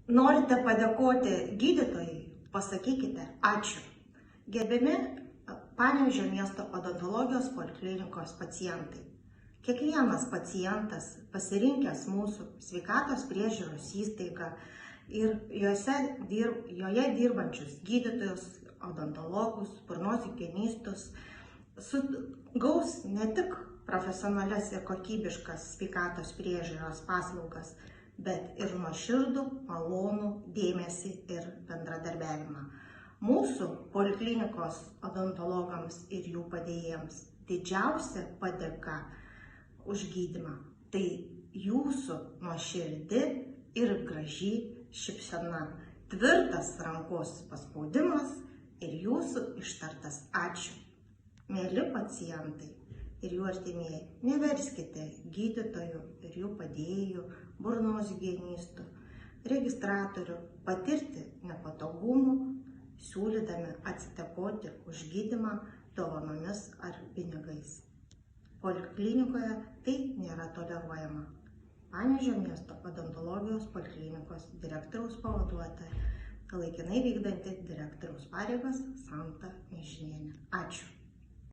Norite padėkoti gydytojai, pasakykite ačiū. Gerbiami Panevėžio miesto odontologijos poliklinikos pacientai. Kiekvienas pacientas pasirinkęs mūsų sveikatos priežiūros įstaigą ir joje dirbančius gydytojus, odontologus, burnos higienistus gaus ne tik profesionalias ir kokybiškas sveikatos priežiūros paslaugas, bet ir nuoširdų, malonų dėmesį ir bendradarbiavimą. Mūsų poliklinikos odontologams ir jų padėjėjams didžiausia padėka už gydymą – tai jūsų nuoširdi ir graži šypsena, tvirtas rankos paspaudimas ir jūsų ištartas ačiū. Mieli pacientai ir jų artimieji, neverskite gydytojų ir jų padėjėjų, burnos higienistų, registratorių patirti nepatogumų, siūlydami atsitekoti už gydymą dovanomis ar pinigais. Poliklinikoje tai nėra toleruojama. Panevėžio miesto odontologijos poliklinikos direktoriaus pavaduotoja, laikinai vykdanti direktoriaus pareigas Santa Mižnienė. Ačiū.